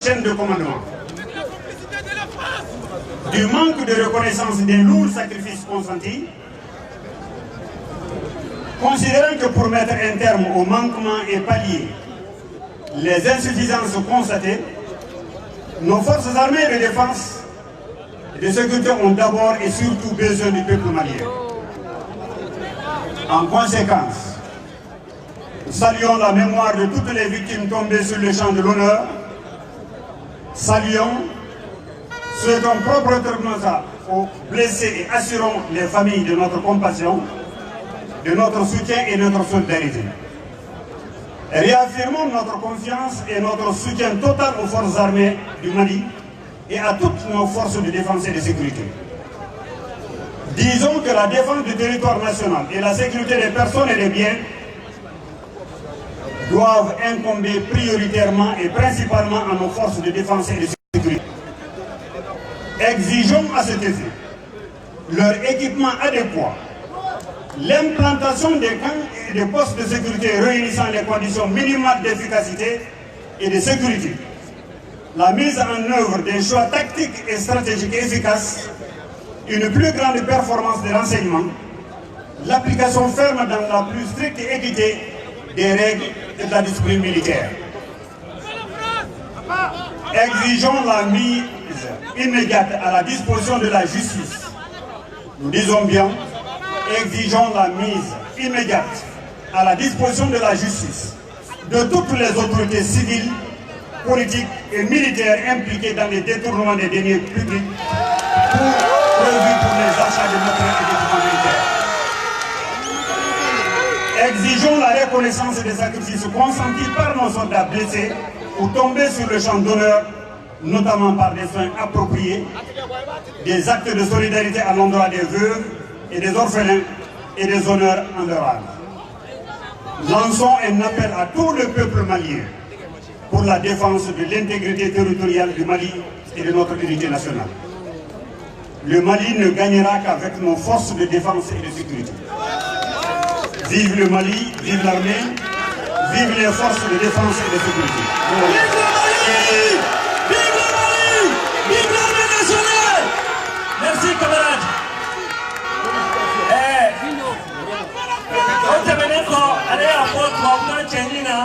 chaîne de commandement. Du manque de reconnaissance des lourds sacrifices consentis, considérant que pour mettre un terme aux manquements et pallier les insuffisances constatées, nos forces armées de défense et de sécurité ont d'abord et surtout besoin du peuple malien. En conséquence, nous saluons la mémoire de toutes les victimes tombées sur le champ de l'honneur. Saluons, souhaitons proprement aux blessés et assurons les familles de notre compassion, de notre soutien et de notre solidarité. Réaffirmons notre confiance et notre soutien total aux forces armées du Mali et à toutes nos forces de défense et de sécurité. Disons que la défense du territoire national et la sécurité des personnes et des biens doivent incomber prioritairement et principalement à nos forces de défense et de sécurité. Exigeons à cet effet leur équipement adéquat, l'implantation des camps et des postes de sécurité réunissant les conditions minimales d'efficacité et de sécurité, la mise en œuvre des choix tactiques et stratégiques efficaces, une plus grande performance des renseignements, l'application ferme dans la plus stricte équité des règles et de la discipline militaire. Exigeons la mise immédiate à la disposition de la justice. Nous disons bien, exigeons la mise immédiate à la disposition de la justice de toutes les autorités civiles, politiques et militaires impliquées dans les détournements des deniers publics prévus pour les achats de matériel et d'équipements militaires. Exigeons la reconnaissance des sacrifices consentis par nos soldats blessés ou tombés sur le champ d'honneur, notamment par des soins appropriés, des actes de solidarité à l'endroit des veuves et des orphelins et des honneurs en leur âme. Lançons un appel à tout le peuple malien pour la défense de l'intégrité territoriale du Mali et de notre unité nationale. Le Mali ne gagnera qu'avec nos forces de défense et de sécurité. Vive le Mali, vive l'armée, vive les forces de défense et de sécurité. Vive le Mali! Vive le Mali! Vive l'armée nationale! Merci camarades. Allez à votre Tchénina.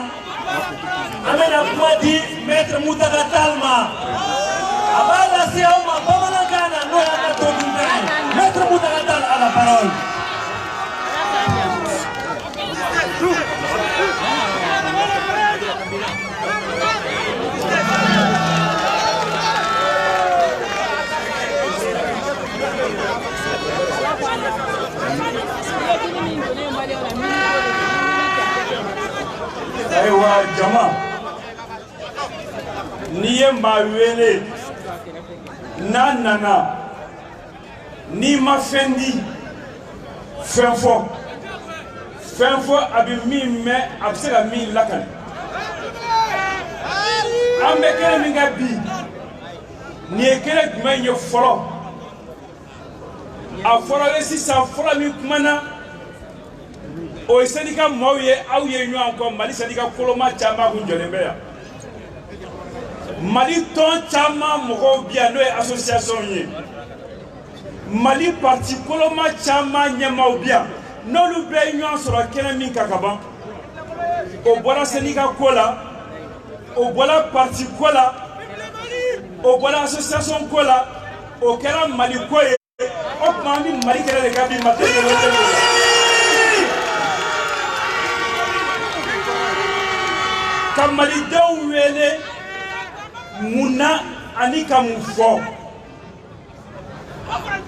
Amena Madi, maître Moutaka Talma. Abala Siaoma, Babalagana, Noya Tobin. Maître Moutaka Tal à la parole. Ayiwa jama n'i ye maa wele n'a nana n'i ma fɛn di fɛn fɔ a bɛ min mɛn a bɛ se ka min lakali an bɛ kɛnɛ min kan bi nin ye kɛnɛ jumɛn ye fɔlɔ a fɔlɔ ye sisan fɔlɔ min kumana o ye syndicat mɔɔw ye aw ye ɲɔgɔn kɔ Mali syndicat koloma caman kun jɔlen bɛ yan Mali tɔn caman mɔgɔw bi yan n'o ye association ye Mali parti koloma caman ɲɛmaaw bi yan n'olu bɛɛ ye ɲɔgɔn sɔrɔ kɛnɛ min kan ka ban o bɔra syndicat ko la o bɔra parti ko la o bɔra association ko la o kɛra Mali ko ye o tuma an bɛ Mali kɛlɛ de ka bi ka malidenw wele munna ani ka mun fɔ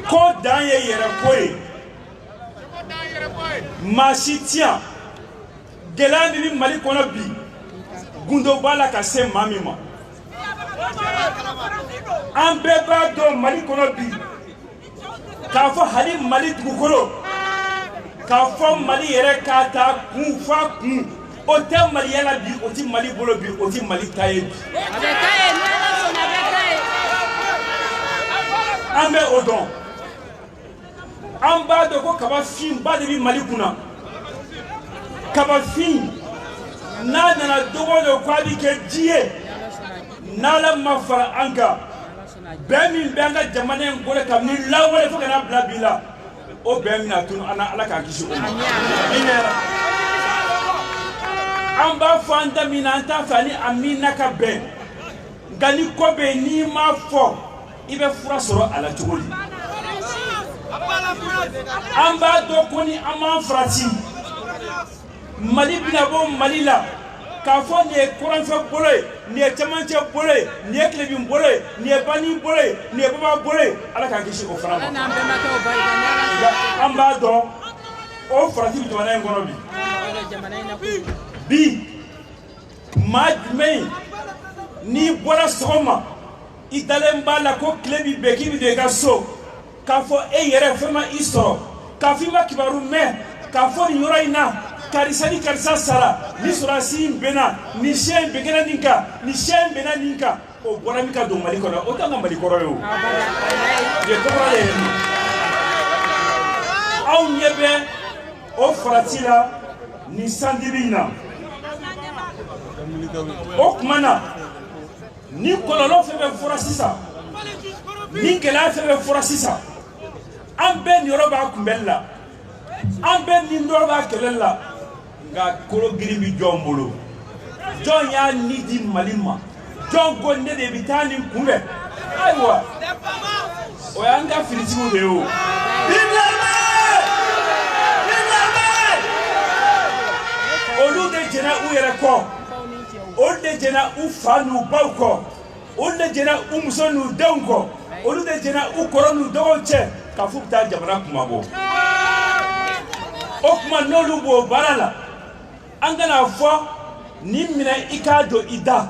ko dan ye yɛrɛko ye maa si ti yan gɛlɛya min bɛ Mali kɔnɔ bi gundo b'a la ka se maa min ma an bɛɛ b'a dɔn Mali kɔnɔ bi k'a fɔ hali Mali dugukolo k'a fɔ Mali yɛrɛ k'a ta kun fa kun o tɛ Maliya la bi o ti Mali bolo bi o ti Mali ta ye bi an bɛ o dɔn an b'a dɔn ko kabafin ba de bɛ Mali kunna kabafin n'a nana dogo dɔ k'a bɛ kɛ ji ye n'ala ma fara an kan bɛn min bɛ an ka jamana in kɔnɔ ka ni lawale fo ka n'a bila bi la o bɛn min na tunu an ala k'an kisi o ma an b'a fɔ an da min na an t'a fɛ ani a min na ka bɛn nka ni ko bɛ yen n'i m'a fɔ i bɛ fura sɔrɔ a la cogo di an b'a dɔn ko ni an m'an farati Mali bɛna bɔ Mali la k'a fɔ nin ye kuranfɛ bolo ye nin ye cɛmancɛ bolo ye nin ye tilebin bolo ye nin ye bani bolo ye nin ye baba bolo ye ala k'an kisi o fana ma an b'a dɔn o farati bɛ jamana in kɔnɔ bi maa jumɛn n'i bɔra sɔgɔma i dalen b'a la ko tile b'i bɛn k'i bɛ don i ka so k'a fɔ e yɛrɛ fɛn ma i sɔrɔ k'a fɔ i ma kibaru mɛn k'a fɔ nin yɔrɔ in na karisa ni karisa sara ni sɔrɔdasi in bɛnna ni sɛ in bɛnkɛra nin kan ni sɛ in bɛnna nin kan o bɔra min ka don Mali kɔnɔ o t'an ka Mali kɔrɔ ye o ye kɔrɔ de ye aw ɲɛ bɛ o farati la ni sandili in na o tuma na ni kɔlɔlɔ fɛn fɛn fɔra sisan ni gɛlɛya fɛn fɛn fɔra sisan an bɛɛ niyɔrɔ b'a kunbɛnni la an bɛɛ ni niyɔrɔ b'a kɛlɛli la nka kolo girin bɛ jɔn bolo jɔn y'a ni di Mali ma jɔn ko ne de bɛ taa nin kunbɛn ayiwa o y'an ka finitigiw de ye o olu de jɛnna u yɛrɛ kɔ olu de jɛnna u fa n'u baw kɔ olu de jɛnna u muso n'u denw kɔ olu de jɛnna u kɔrɔ n'u dɔgɔw cɛ k'a fɔ u bɛ taa jamana kumabɔ o tuma n'olu b'o baara la an kana fɔ ni minɛ i k'a don i da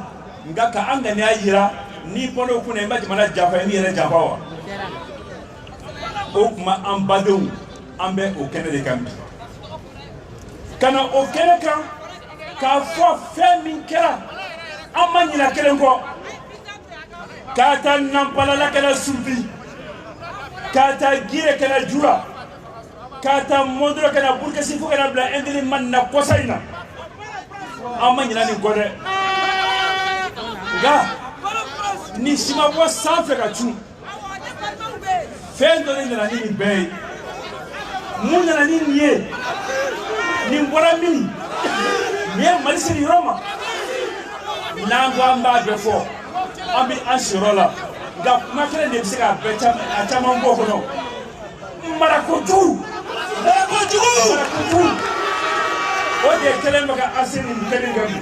nka ka an ŋaniya yira n'i bɔra o kunna i ma jamana janfa i b'i yɛrɛ janfa wa o tuma an badenw an bɛ o kɛnɛ de kan bi ka na o kɛnɛ kan k'a fɔ fɛn min kɛra an ma ɲinɛ kelen kɔ k'a ta nanpalala kɛra sufi k'a ta gire kɛra jura k'a ta mɔdɔrɔ kɛra burukasi fo kana bila indili man na kɔsa in na an ma ɲinɛ nin kɔ dɛ nka ni si ma bɔ sanfɛ ka cun fɛn dɔ de nana ni nin bɛɛ ye mun nana ni nin ye nin bɔra min nin ye Mali siri yɔrɔ ma n'an ko an b'a bɛɛ fɔ an bɛ an siyɔrɔ la nka kuma kelen de bɛ se k'a bɛɛ a caman bɔ kɔnɔ marakojugu o de kelen bɛ ka an siri nin kelen kan bi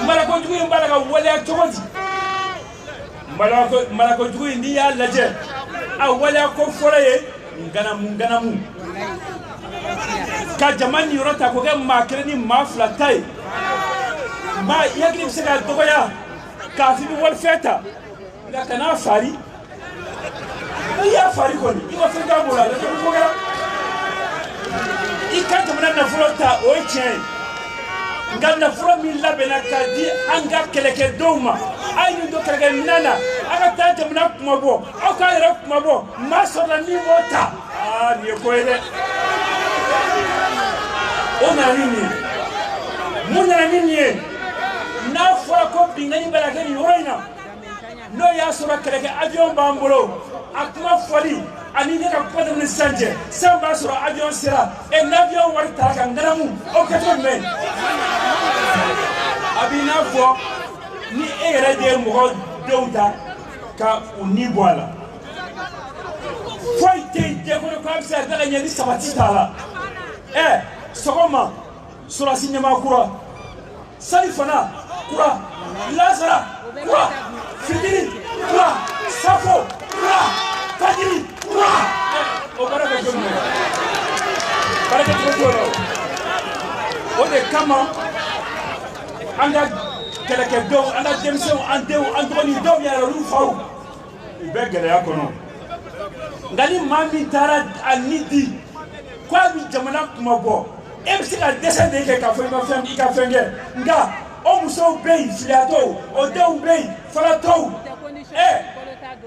marakojugu in b'a la ka waleya cogo di marakojugu in n'i y'a lajɛ a waleya ko fɔlɔ ye nganamu ka jama ni yɔrɔ ta k'o kɛ maa kelen ni maa fila ta ye maa i hakili bɛ se ka dɔgɔya k'a fɔ i bɛ walifɛn ta nka kana fari n'i y'a fari kɔni i ma fɛn k'a bolo a la k'i bɛ kɛra i ka jamana nafolo ta o ye tiɲɛ ye nka nafolo min labɛnna k'a di an ka kɛlɛkɛdenw ma a ye nin don kɛlɛkɛminɛn na a ka taa jamana kumabɔ aw k'a yɛrɛ kumabɔ maa sɔrɔla min b'o ta nin ye ko ye dɛ o nana ni nin ye mun nana ni nin ye n'a fɔra ko binkani bɛ ka kɛ nin yɔrɔ in na n'o y'a sɔrɔ kɛlɛkɛ avion b'an bolo a kuma fɔli ani ne ka kuma tɛmɛni sisan cɛ san b'a sɔrɔ avion sera n'avion wari tara ka ŋanamu o kɛcogo jumɛn a b'i n'a fɔ ni e yɛrɛ de ye mɔgɔ denw ta ka u ni bɔ a la foyi tɛ yen diɲɛ kɔnɔ k'a bɛ se ka taa ka ɲɛ ni sabati t'a la sɔgɔma sɔrɔdasi ɲɛmaa kura salifana kura lazara kura fitiri kura safo kura fajiri kura o baara kɛ cogo jumɛn baara kɛ cogo t'o la o de kama an ka kɛlɛkɛdenw an ka denmisɛnw an denw an dɔgɔnindenw yɛrɛ olu faw u bɛ gɛlɛya kɔnɔ nka ni maa min taara a ni di ko a bɛ jamana kumabɔ e bɛ se ka dɛsɛ de kɛ k'a fɔ i ka fɛn kɛ nka o musow bɛ yen filiyatɔw o denw bɛ yen falatɔw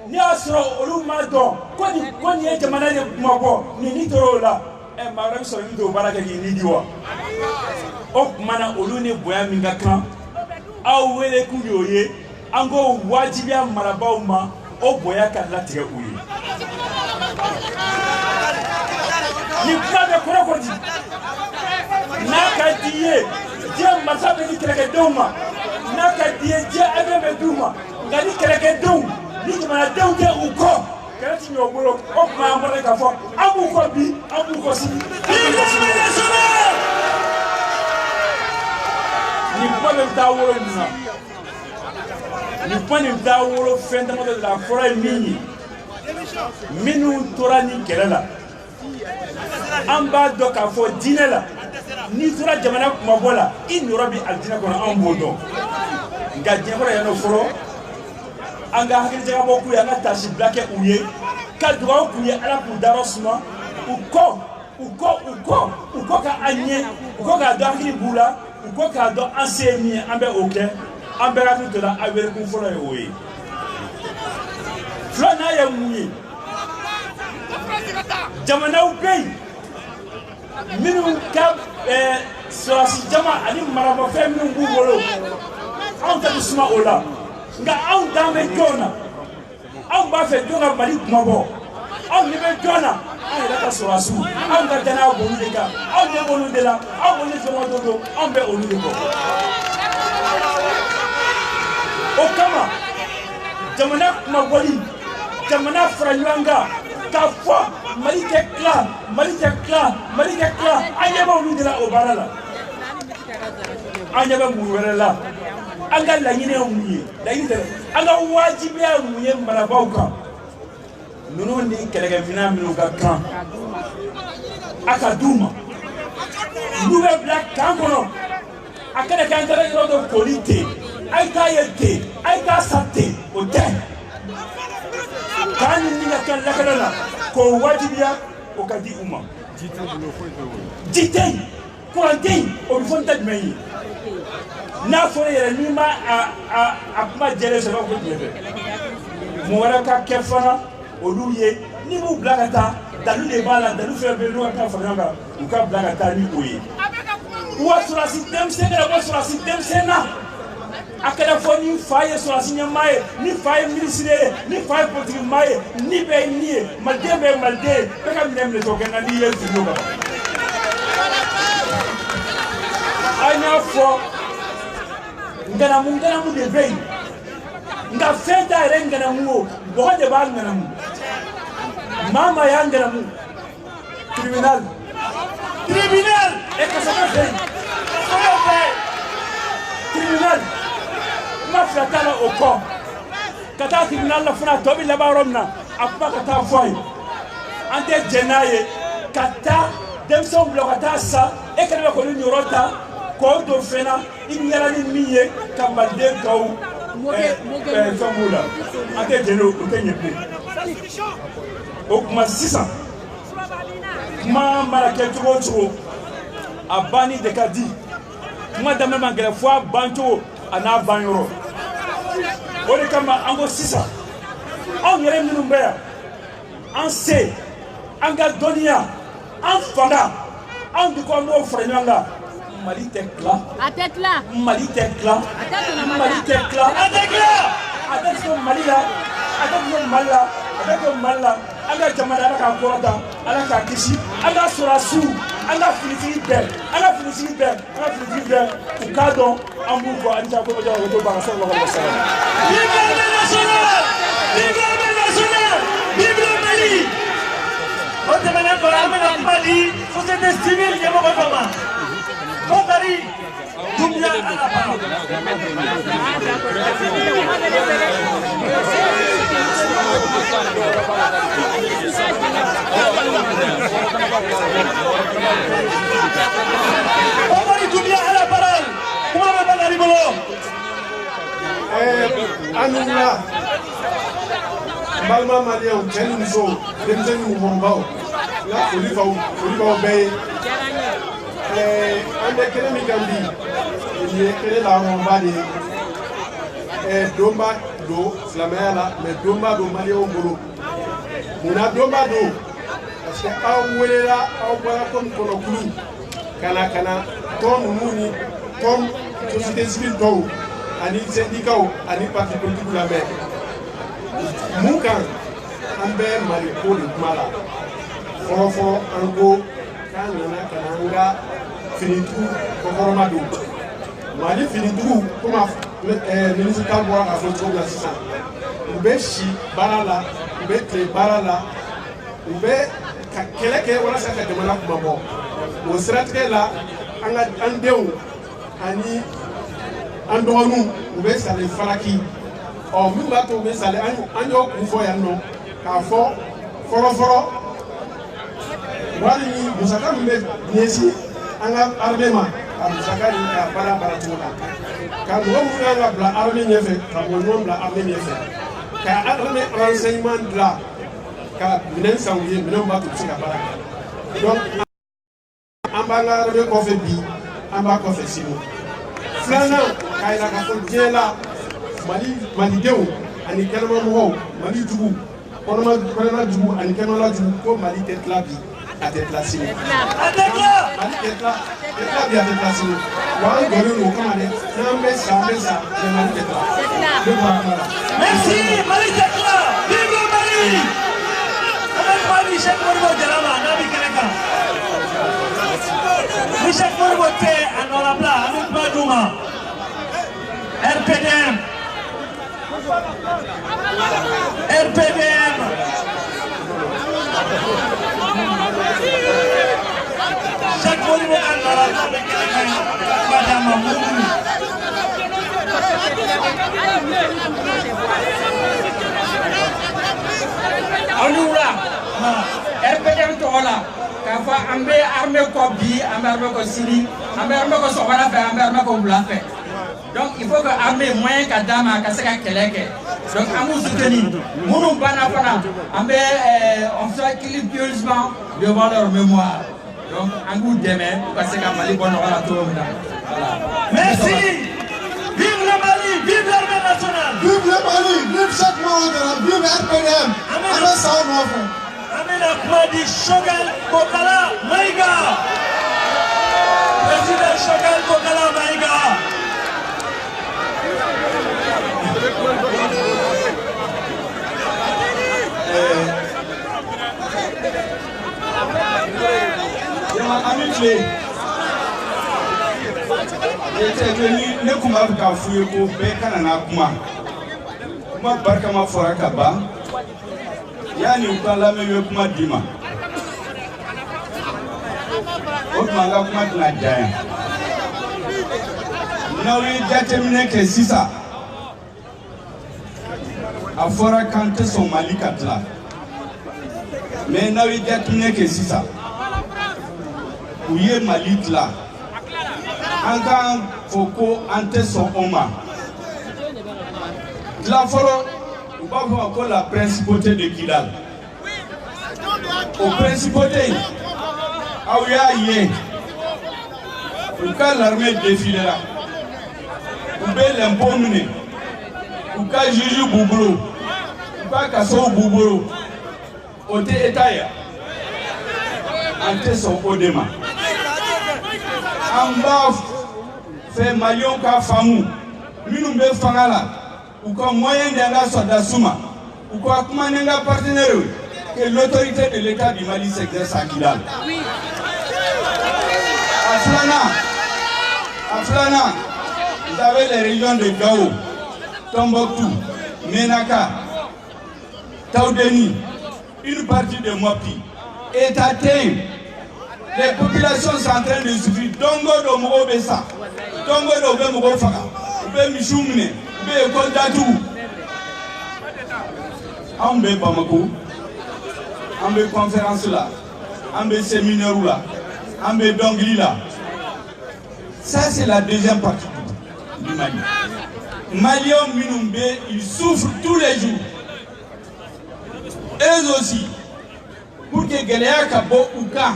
n'i y'a sɔrɔ olu m'a dɔn ko nin ye jamana de kumabɔ ni tora o la maa wɛrɛ bɛ sɔrɔ min t'o baara kɛ k'i ni di wa o tuma na olu ni bonya min ka kan aw wele k'u y'o ye ango wajibiya marabaw ma o boya ka latigɛ u ye ni kuma bɛ kɔrɔ ko di n'a ka di i ye diɲɛ masa bɛ di kɛlɛkɛdenw ma n'a ka di i ye diɲɛ avion bɛ d'u ma nka ni kɛlɛkɛdenw ni jamanadenw tɛ u kɔ kɛlɛ ti ɲɛ u bolo o tuma an bɔra k'a fɔ an b'u kɔ bi an b'u kɔ sini ni kuma bɛ taa wolo nin na ni kuma nin taa wolo fɛn damadɔ de la a fɔra ye min ye minnu tora ni kɛlɛ la an b'a dɔn k'a fɔ diinɛ la n'i tora jamana kumabɔ la i nɔrɔ bi alijinɛ kɔnɔ an b'o dɔn nka diɲɛ kɔnɔ yan nɔ fɔlɔ an ka hakilijagabɔ k'u ye an ka tasibila kɛ u ye ka dugawu k'u ye ala k'u dayɔrɔ suma u kɔ ka an ɲɛ u kɔ k'a dɔn hakili b'u la u kɔ k'a dɔn an se ye min ye an bɛ o kɛ an bɛɛ hakili to la a weelekun fɔlɔ ye o ye filanan ye mun ye jamanaw bɛ yen minnu ka sɔrɔsi jama ani maramafɛn minnu b'u bolo anw ta bɛ suma o la nka anw dan bɛ jɔn na anw b'a fɛ jɔn ka mali kumabɔ anw ɲɛ bɛ jɔn na an yɛrɛ ka sɔrɔsiw anw ka danaya b'olu de kan anw ɲɛ b'olu de la anw b'olu fɛnw dɔ don anw bɛ olu de kɔ o kama jamana kumabɔli jamana fara ɲɔgɔn kan k'a fɔ mali tɛ tila mali tɛ tila mali tɛ tila an ɲɛ b'olu de la o baara la an ɲɛ bɛ mun wɛrɛ la an ka laɲini ye mun ye laɲini tɛ an ka wajibiya ye mun ye marabaw kan ninnu ni kɛlɛkɛminɛn minnu ka kan a ka d'u ma n'u bɛ bila kan kɔnɔ a kana kɛ an taara yɔrɔ dɔ koli ten a ye taa ye ten a ye taa sa ten o tɛ k'an ni ka kɛ lakana la k'o wajibiya o ka di u ma ji tɛ yen kuran tɛ yen o bɛ fɔ n ta jumɛn ye n'a fɔra yɛrɛ n'i ma a kuma jɛlen sɔrɔ ko tiɲɛ tɛ mɔgɔ wɛrɛ ka kɛ fana olu ye n'i b'u bila ka taa dalu de b'a la dalu fɛn fɛn n'u ka taa fara ɲɔgɔn kan u ka bila ka taa ni o ye wa sɔrɔsi denmisɛn kɛra ko sɔrɔsi denmisɛn na a kɛra fɔ ni fa ye sɔrɔsi ɲɛmaa ye ni fa ye minisiri ye ni fa ye politiki maa ye ni bɛɛ ye ni ye maliden bɛɛ ye maliden ye bɛɛ ka minɛ minɛ tɔ kɛ nka n'i ye fili o kan an y'a fɔ nganamu de bɛ yen nka fɛn t'a yɛrɛ nganamu o bɔgɔ de b'a nganamu maa maa y'a nganamu tribunal kasama fɛ yen tribunal kuma fila t'a la o kɔ ka taa tribunal la fana tɔ bɛ laban yɔrɔ min na a kuma ka taa fɔ a ye an tɛ jɛn n'a ye ka taa denmisɛnw bila ka taa sa e kɛlen bɛ k'olu ɲɔrɔ ta k'o don fɛn na i bɛ yala ni min ye ka maliden tɔw fɛn b'u la an tɛ jɛn o tɛ ɲɛ bilen o tuma sisan kuma mana kɛ cogo o cogo a banni de ka di kuma daminɛ man gɛlɛn fo a bancogo a n'a banyɔrɔ o de kama an ko sisan anw yɛrɛ minnu bɛ yan an se an ka dɔnniya an fanga anw de ko an b'o fara ɲɔgɔn kan mali tɛ tila mali tɛ tila mali tɛ tila a tɛ to mali la a tɛ to mali la a tɛ to mali la an ka jamana ala k'a kɔrɔta ala k'a kisi an ka sɔrɔsiw an ka finitigi bɛɛ an ka finitigi bɛɛ an ka finitigi bɛɛ u k'a dɔn an b'u kɔ ani ko jara ko to ba ka sɔrɔ la ka sara vive national vive national vive Mali o tɛmɛnen kɔ an bɛna kuma di société civile ɲɛmɔgɔ dɔ ma Bakari Doumbia à la parole. Bakari Doumbia à la parole. Comment va Bakari Bolo? Anula Malma Malia Tenso, Denzel Mumbao, la Oliva Bay. Ande kele mi gambi ye kele la romba de domba do flamela mais domba do mali o golo muna domba do parce que aw welela aw bara comme kono kulu kana ton muni tom société civile do ani syndicat ani parti politique la bɛ mun kan an bɛ Mali ko de kuma la fɔlɔfɔlɔ an ko k'an nana ka na an ka finitigiw kɔkɔrɔma don Mali finitigiw komi ministre kan bɔra k'a fɔ cogo min na sisan u bɛ si baara la u bɛ tile baara la u bɛ ka kɛlɛ kɛ walasa ka jamana kuma bɔ o siratigɛ la an denw ani an dɔgɔninw u bɛ sale falaki min b'a to u bɛ sale an y'o kun fɔ yan nɔ k'a fɔ fɔlɔfɔlɔ wari ni musaka min bɛ ɲɛsin an ka armée ma ka musaka ɲini ka baara cogo la ka mɔgɔ minnu kan ka bila armée ɲɛfɛ ka mɔgɔ ɲuman bila armée ɲɛfɛ ka armée renseignement dilan ka minɛn san u ye minɛnw b'a to u bɛ se ka baara kɛ donc an b'an ka armée kɔfɛ bi an b'a kɔfɛ sini filanan k'a yira k'a fɔ diɲɛ la malidenw ani kɛnɛmamɔgɔw mali jugu kɔnɔma jugu ani kɛnɛmala jugu ko Mali tɛ tila bi a tɛ tila sini Mali tɛ tila bi a tɛ tila sini wa an jɔlen don o kama dɛ n'an bɛ sa mais Mali tɛ tila ne bɔra kuma la. Merci Mali tɛ tila vive Mali an bɛ kuma Michel Modibo Jara ma n'a bɛ kɛnɛ kan Michel Modibo tɛ a nɔ la bila an bɛ kuma d'u ma RPDM Chaque Modibo a nɔ la n'a bɛ kɛnɛ kan kuma d'a ma mun. Alura RPDM tɔgɔ la k'a fɔ an bɛ armée kɔ bi an bɛ armée kɔ sini an bɛ armée kɔ sɔgɔmada fɛ an bɛ armée kɔ wula fɛ donc il faut que armée moyen ka d'a ma a ka se ka kɛlɛ kɛ donc an b'u soutenir minnu banna fana an bɛ on s'accuse pieusement devant leur mémoire donc an b'u dɛmɛ u ka se ka Mali bɔ nɔgɔ la cogo min na voilà. Merci. Vive le Mali, vive l'armée nationale. Vive le Mali, vive chaque membre, vive RPDM. Amen ça on offre. Amen à quoi dit Choguel Kokala Maïga. Président Choguel Kokala Maïga. ne kuma bɛ k'a f'u ye ko bɛɛ kana na kuma barikama fɔra ka ban yanni u ka lamɛn bɛ kuma d'i ma o tuma an ka kuma tɛna janya n'aw ye jateminɛ kɛ sisan a fɔra k'an tɛ sɔn Mali ka tila mais n'aw ye jateminɛ kɛ sisan u ye Mali tila an kan fɔ ko an tɛ sɔn o ma tila fɔlɔ u b'a fɔ ko la principauté de Kidal o principauté aw y'a ye u ka l'armée défilera u bɛ l'impôt minɛ u ka juge b'u bolo u ka kasow b'u bolo o tɛ état ye an tɛ sɔn o de ma an b'a fɛ Maliens ka faamu minnu bɛ fanga la u ka moyen de an ka soldats ma u ka kuma ni n ka partenaires que l'autorité de l'État du Mali s'exerce à Kidal. À Flana, vous avez les régions de Gao, Tombouctou, Menaka, Taoudeni, une partie de Mopi, et Tatein. Les populations sont en train de souffrir. Dongo do Mogo Bessa, Dongo do Mogo Faka, Ube Michoumne, Ube Koldatou. Ambe Bamako, Ambe conférence là, Ambe séminaire là, Ambe Dongli là. Ça c'est la deuxième partie du Mali. Maliens Minumbe, ils souffrent tous les jours. Eux aussi, pour que Guéléa Kabo ou Ka,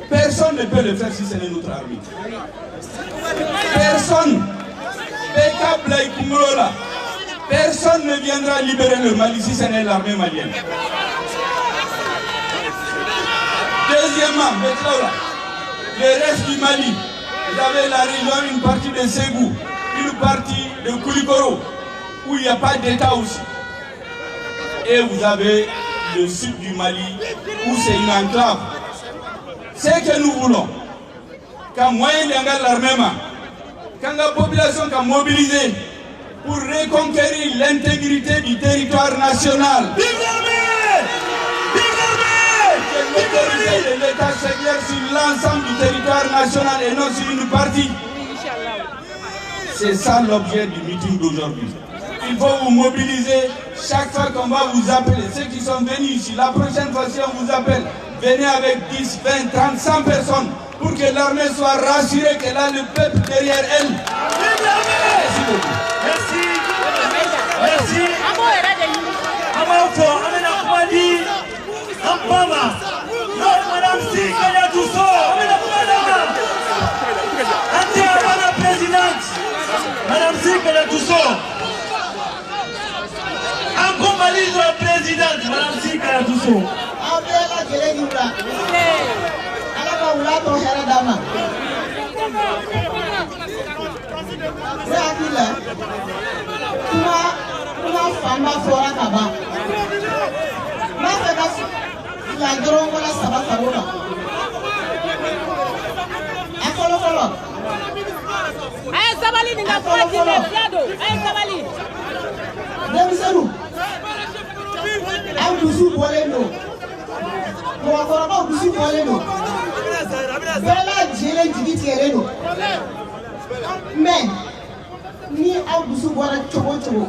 personne ne peut le faire si ce n'est notre armée. Personne. Personne ne viendra libérer le Mali si ce n'est l'armée malienne. Deuxièmement, le reste du Mali, vous avez la région, une partie de Ségou, une partie de Koulikoro, où il n'y a pas d'État aussi. Et vous avez le sud du Mali, où c'est une enclave. C'est que nous voulons, quand moyen de l'armée, quand la population est mobilisée pour reconquérir l'intégrité du territoire national. Vive l'armée! Vive l'armée! Que l'autorité de l'État s'exerce sur l'ensemble du territoire national et non sur une partie. C'est ça l'objet du meeting d'aujourd'hui. Il faut vous mobiliser chaque fois qu'on va vous appeler. Ceux qui sont venus ici, la prochaine fois si on vous appelle, venez avec 10, 20, 30, 100 personnes pour que l'armée soit rassurée qu'elle a le peuple derrière elle. Vive l'armée! Merci beaucoup. Merci. Merci. Amauko, Amena Kwadi, Ampama, Madame Sikaya Tousso, Amena Kwadama. Ante Amana Présidente, Madame Sikaya Tousso. Amkomalizo la Présidente, Madame Sikaya Tousso. Abela Gelegura. Alaba Ulato Heradama. Zakila. Kuma famba fora kaba. Masa kasi la drongo la saba faruna. Akolo. Ay sabali ni nga fora kile fiado. Ay sabali. Demiseru. Au dusu bolendo. Kwa koraba dusu bolendo. Bela jele jigiti elendo. Men ni au dusu bora chogo.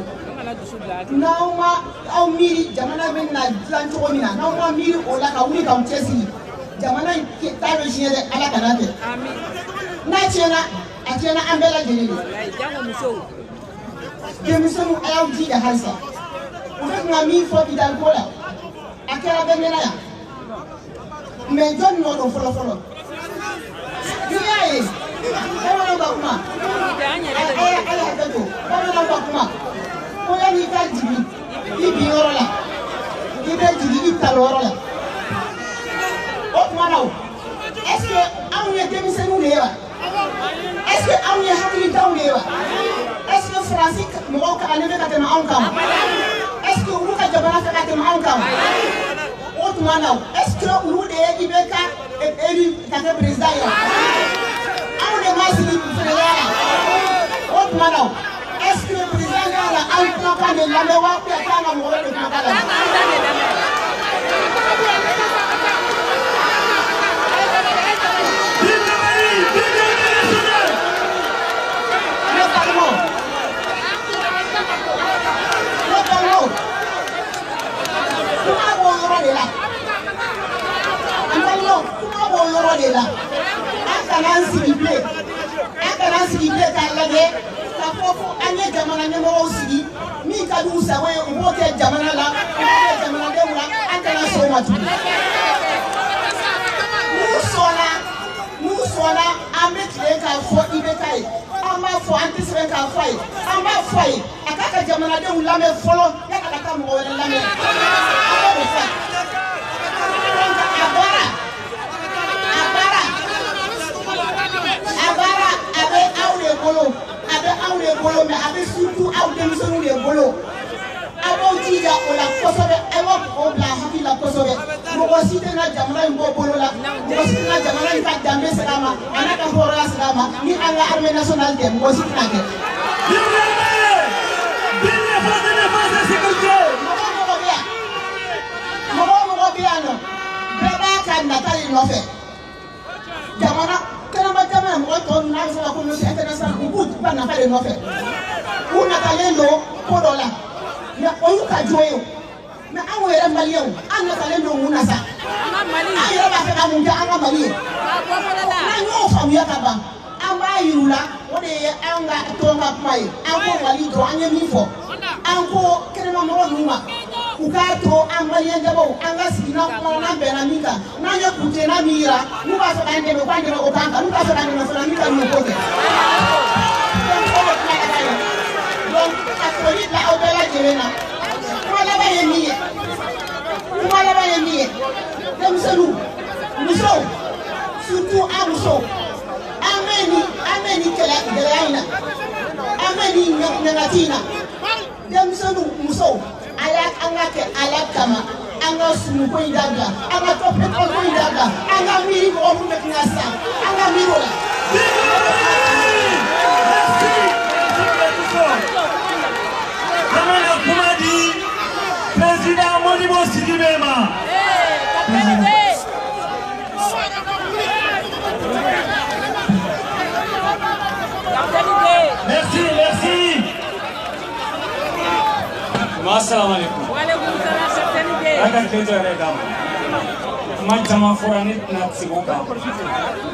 Nauma au miri jamana ben na plan chogo mina. Nauma miri ola ka wuli ka mchesi. Jamana talo jele ala kanate. Amen. Na chena ambela jele. Jango muso. Demiseru au jida halsa. Unak ngami fo bidal kola. Akela benena ya. Mais John no follow. Kiyaye. Kama na bakuma. Ala hatato. Kama na bakuma. Oya ni ka jibi. Ibi orola. Ibe jibi italorola. O manao. Est-ce que on est démissionné ou pas? Est-ce que on est hakili taw ou pas? Est-ce que Francis mo ka alebe ka tema on kam? Est-ce que vous ka jabana ka tema on kam? Est-ce que nous devons être élus comme président? On est massif est-ce que le président a un plan de la loi pour faire un mauvais de avec surtout à démissionner les bolos. Avant de dire on a consommé, on a la consommé. Nous aussi na jamana ngo bolo la. Nous aussi na jamana ni ka jambe salama. Ana ka hora salama. Ni anga armée nationale de ngo aussi na ke. Vive la force de sécurité. Mo bien non. Beba kan natali no fait. Jamana kana jamana mo to na so la communauté internationale ko pas na fait no fait. Una talendo podola. Mais on ka joyo. Mais on est malien. On a talendo muna sa. Ayo ba fa mu ja anga malien. Na no fa mu ya ka ba. Amba yirula o de anga to ma mai. Anko wali do anya mi fo. Anko kerema mo numa. Ukato ambalien jabo anga sikina ko na bena mika. Na yo kutena mira. Mu ba fa ande ko ande ko kanka. Mu ba fa ande ko na mika mu ko ke. Donc, actuellement, la Obela Jelena. Comment la baye nous sommes surtout à Mousso. Ameni ni nyanatina dem sonu muso ala kama anga sumu ko indaga anga tope ko indaga anga miri ko mu mekina sa anga miro la Kamana Kumadi président Modibo Sidibema merci assalamu alaikum wa alaikum salam aka keto re dam man tama forani na tsigoka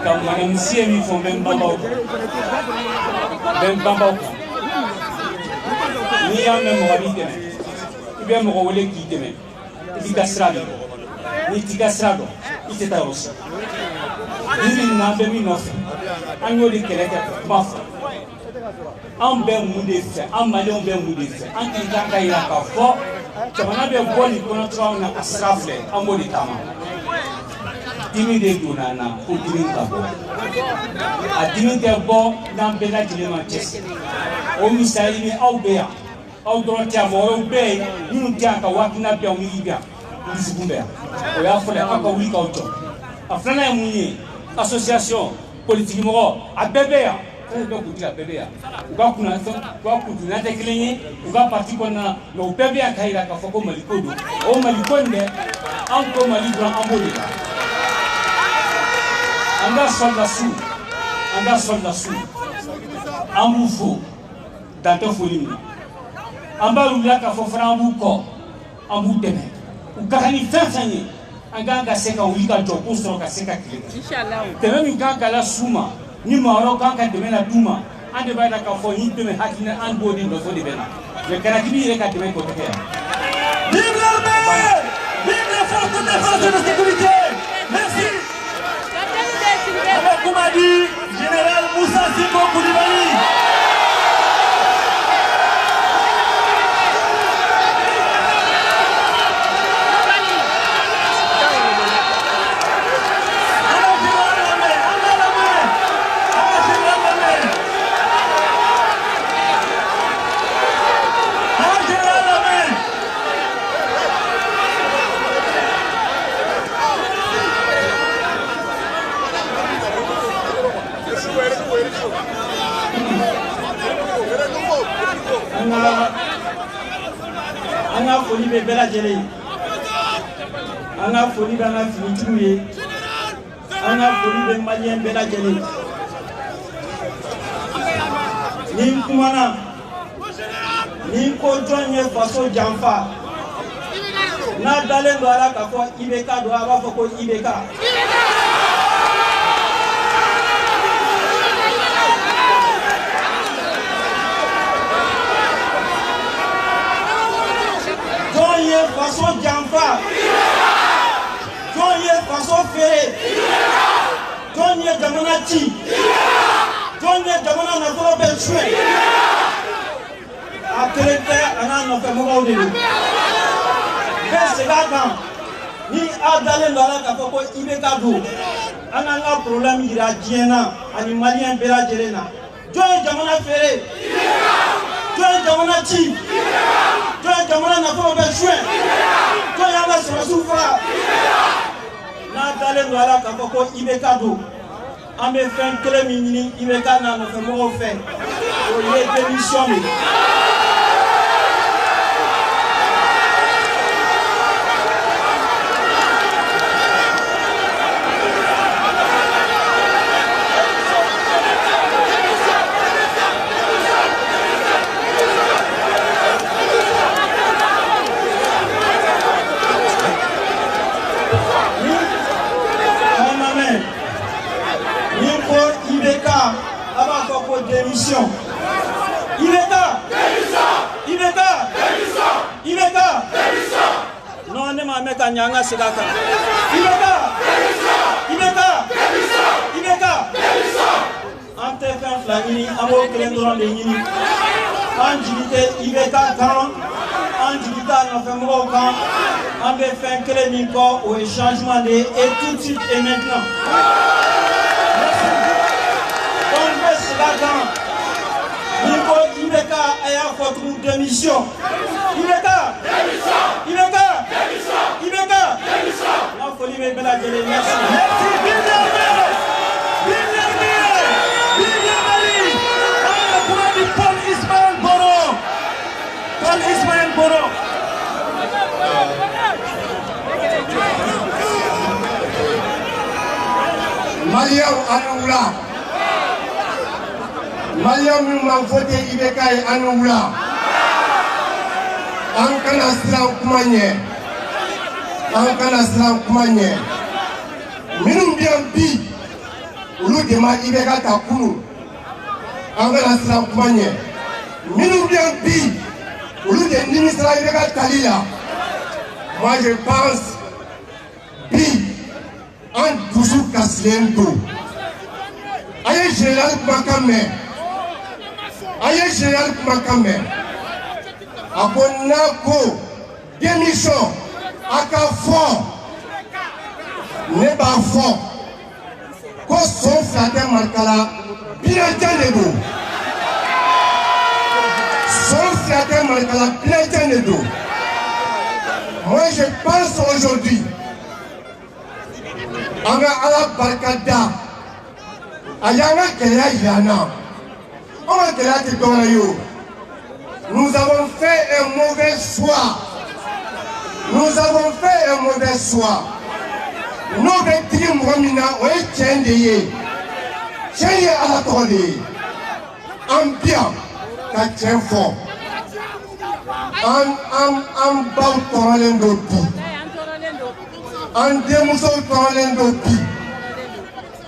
kam mana msie mi fo ben bambao ni yamne mo wadi teme ibe mo ko wole ki teme ibi kasrado ni tigasrado iteta rosi ni na be mi no anyo di keleke baf an bɛ mun de fɛ an maliɲɛnw bɛ mun de fɛ an tɛ kan ka yira k'a fɔ jamana bɛ bɔ nin kɔnɔ cogoya min na a sira filɛ an b'o de taama dimi de donna an na ko dimi ka bɔ a dimi tɛ bɔ n'an bɛɛ lajɛlen ma cɛsiri o misali ni aw bɛ yan aw dɔrɔn tɛ yan mɔgɔ wɛrɛw bɛ yen minnu tɛ yan ka hakilina bɛ yan miiri bɛ yan dusukun bɛ yan o y'a fɔlɔ aw ka wuli k'aw jɔ a filanan ye mun ye association politique mɔgɔ a bɛɛ bɛ yan. Donc vous dites à bébé, vous n'avez cligné, vous avez parti qu'on a le bébé à Kaira Kafoko Malikodo, au Malikonde, encore Malibran en Bolivie. On a sol la sou, en boufou, dans ton folie. En bas, vous l'avez fait en bouco, en bout de main. Vous avez fait saigner, en ganga seka ou liga joko sur la seka clé. Inch'Allah. T'es même une ganga la souma. Ni maro kan ka deme na duma ande ba da ka fo ni deme hakina an bodi no so de bena le kana kibi re ka deme ko te ya vive l'armée vive les forces de défense et de sécurité merci avec Kumadi général Moussa Siko Koulibaly Anga foli be bela jele anga foli be na finituye anga foli be malien bela jele ni kumana ni ko jonye faso jamfa na dalen do ala ka ko ibeka do aba fo ko ibeka Joye façon jamfa Joye façon ferré Joye jamana chi Joye jamana na ko be chwe atlete ana no fe mo de bese gagan ni adale ndo ala ka ko ibeka do ana nga problème ira diena ani malien bela jelena Joye jamana ferré Joye jamana chi Joye jamana na ko be chwe Joye ala sura soufa na dale ndo ala ka ko ibeka do ambe fen kele minini ibeka na no fe mo fe o ye démission démission. Non, ne m'a meka nyanga sigaka. Ante fin flagini, amo klendron de yini. Anjibite ibeka kan, anjibita na femro kan. Ambe fin kele minko au changement de et tout de suite et maintenant. Merci. On veut sigaka. Niko ibeka votre démission. Ibeka Ibeka Ibeka la folie est belle à Dieu. Merci. Paul Ismaël Boro. Paul Ismaël Boro. Maliam Anoula. Maliam m'a voté Ibeka et Anoula. Ankana Slam Kumanye. Ankana Slam Kumanye. Minum bien bi. Ulu dema Ibeka Takunu. Ankana Slam Kumanye. Minum bien bi. Ulu de Nimisra Ibeka Kalila. Moi je pense bi. En toujours Kaslendo. Aye général Makame. Aye général Makame. Abonako. Démission. Aka fort. N'est pas fort. Quand son frère Markala. Bien Janedo. Son frère Markala. Bien Janedo. Moi je pense aujourd'hui. Anga ala barkada ayanga kaya yana on kaya te donayo. Nous avons fait un mauvais choix. Nous avons fait un mauvais choix. Nous betri mwamina oye chendeye chenye ala tole ambia ka chenfo am bau toralendo pi an demuso toralendo pi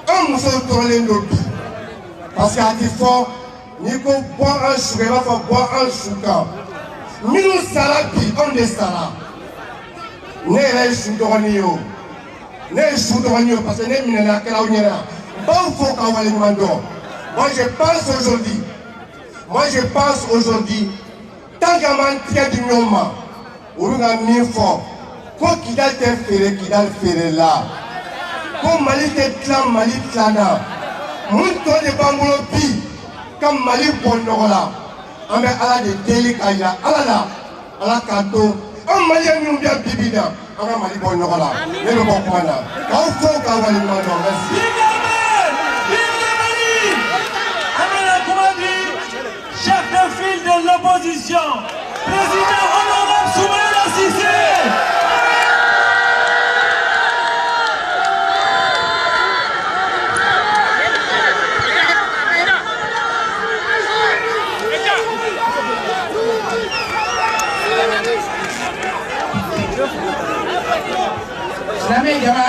an muso toralendo pi parce que a ti fort ni ko bɔ an suka i b'a fɔ bɔ an suka minnu sara bi anw de sara ne yɛrɛ ye su dɔgɔnin ye o ne ye su dɔgɔnin ye o parce que ne minɛna kɛlaw ɲɛna baw fo ka waleɲuman dɔn moi je pense aujourd'hui tant qu'à m'en tigɛ di ɲɔgɔn ma olu ka min fɔ ko Kidal tɛ feere Kidal feerela ko Mali tɛ tilan Mali tilanna mun tɔ de b'an bolo bi ka Mali bɔ nɔgɔ la an bɛ Ala de deli ka yira Ala la Ala k'a to an Maliyɛn minnu bɛ bi bi in na an ka Mali bɔ nɔgɔ la ne bɛ bɔ kuma na k'aw fo k'aw waleɲuman dɔn merci. Chef de file de l'opposition, président honorable Soumaïla Cissé.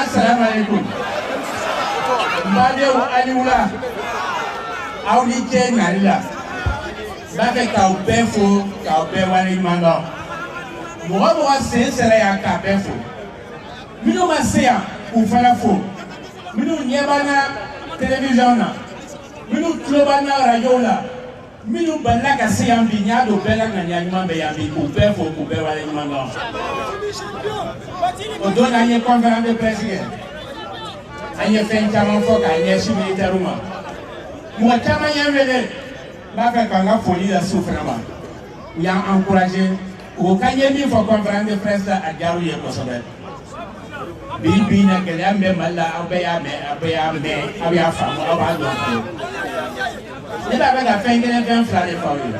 Assalamu alaikum. Mbadeu Alioula, Aulike Narila. Bafé k'aw bɛɛ fo k'aw bɛɛ waleɲuman dɔn mɔgɔ mɔgɔ sen sera yan k'a bɛɛ fo minnu ma se yan k'u fana fo minnu ɲɛ b'an na télévision na minnu tulo b'an na radio la minnu balila ka se yan bi n y'a don bɛɛ la ŋaniya ɲuman bɛ yan bi k'u bɛɛ fo k'u bɛɛ waleɲuman dɔn o don an ye conférence de presse kɛ an ye fɛn caman fɔ k'a ɲɛsin militaire ma mɔgɔ caman y'an wele. B'a fɛ k'an ka foli lase u fana ma u y'an encouragé u ka ɲɛ min fɔ conférence de presse la a diyara u ye kosɛbɛ bi bi in na gɛlɛya min bɛ Mali la aw bɛɛ y'a mɛn aw y'a faamu aw b'a dɔn ne b'a fɛ ka fɛn kelen fɛn fila de fɔ aw ye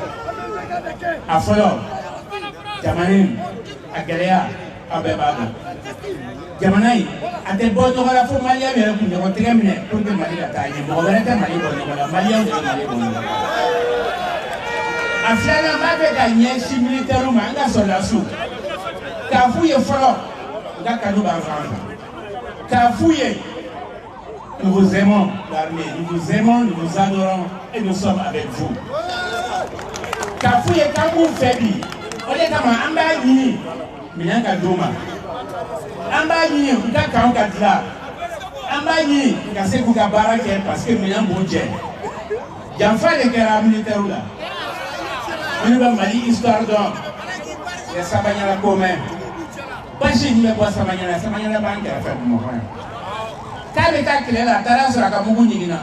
a fɔlɔ jamana in a gɛlɛya aw bɛɛ b'a dɔn jamana in a tɛ bɔ ɲɔgɔn la fo Maliyɛn yɛrɛ kun ɲɔgɔn tɛgɛ minɛ pour que Mali ka taa ɲɛ mɔgɔ wɛrɛ tɛ Mali bɔ ɲɔgɔn la Maliyɛn de bɛ Mali bɔ ɲɔgɔn la a filanan b'a fɛ ka ɲɛsin militaire ma an ka soldats k'a f'u ye fɔlɔ u ka kanu b'an fan fɛ k'a f'u ye nous vous aimons l'armée nous vous aimons nous vous adorons et nous sommes avec vous k'a f'u ye k'an b'u fɛ bi o de kama an b'a ɲini minɛn ka d'u ma. An b'a ɲini u ka kan ka dilan an b'a ɲini ka se k'u ka baara kɛ parce que minɛn b'u jɛ janfa de kɛra militaire la minnu bɛ Mali histoire dɔn ye Samaɲana ko mɛn basi min bɛ bɔ Samaɲana b'an kɛrɛfɛ Bamakɔ yan k'a bɛ taa kɛlɛ la a taara sɔrɔ a ka mugu ɲiginna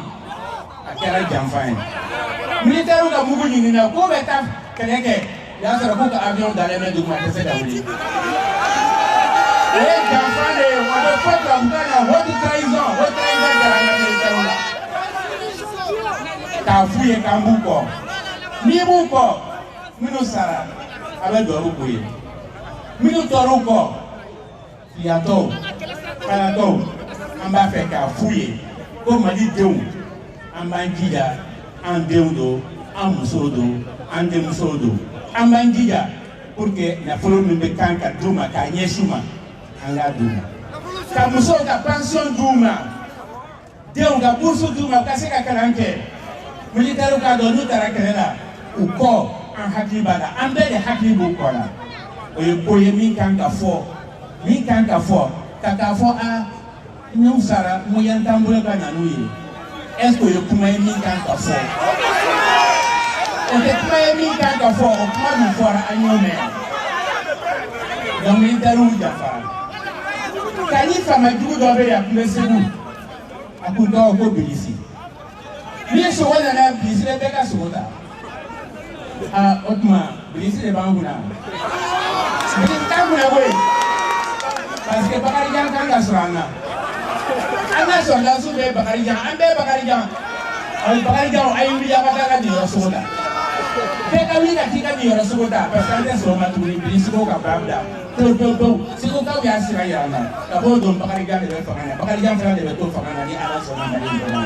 a kɛra janfa ye militaire ka mugu ɲiginna k'o bɛ taa kɛlɛ kɛ y'a sɔrɔ ko ka avion dalen bɛ duguma tɛ se ka wuli o ye janfa de ye wa bɛ fɔ tubabukan na haute trahison kɛra an ka militaires la k'a f'u ye k'an b'u kɔ n'i b'u kɔ minnu sara a bɛ duwawu k'u ye minnu tɔɔrɔw kɔ fiyatɔw kalatɔw an b'a fɛ k'a f'u ye ko Mali denw an b'an jija an denw don an musow don an denmusow don an b'an jija pour que nafolo min bɛ kan ka d'u ma k'a ɲɛsin u ma an k'a d'u ma ka musow ka pension d'u ma denw ka bourse d'u ma u ka se ka kalan kɛ militaires k'a dɔn n'u taara kɛlɛ la u kɔ an hakili b'a la an bɛɛ de hakili b'u kɔ la o ye ko ye min kan ka fɔ ka k'a fɔ a n'u sara moyen t'an bolo ka na n'u ye est ce que o ye kuma ye min kan ka fɔ o tɛ kuma ye min kan ka fɔ o kuma min fɔra an y'o mɛn donc militaires jafara kani fama jugu dɔ bɛ yan a tun bɛ Segu a kun tɔgɔ ko Bilisi ni sogo nana Bilisi de bɛ ka sogo ta o tuma Bilisi de b'an kunna Bilisi t'an kunna koyi parce que Bakarijan kan ka sɔrɔ an na an ka sɔrdasiw bɛ Bakarijan an bɛɛ Bakarijan Bakarijan a ye wuli a ka taa ka niyɔrɔ sogo ta bɛɛ ka wuli ka t'i ka niyɔrɔ sogo ta parce que an tɛ sɔn o ma tuguni Bilisi ko ka ban bila pewu Segukaw y'a sira yira an na ka b'o don Bakarijan de bɛ fanga na Bakarijan fana de bɛ to fanga na ni Ala sɔnna Mali in kɔnɔ.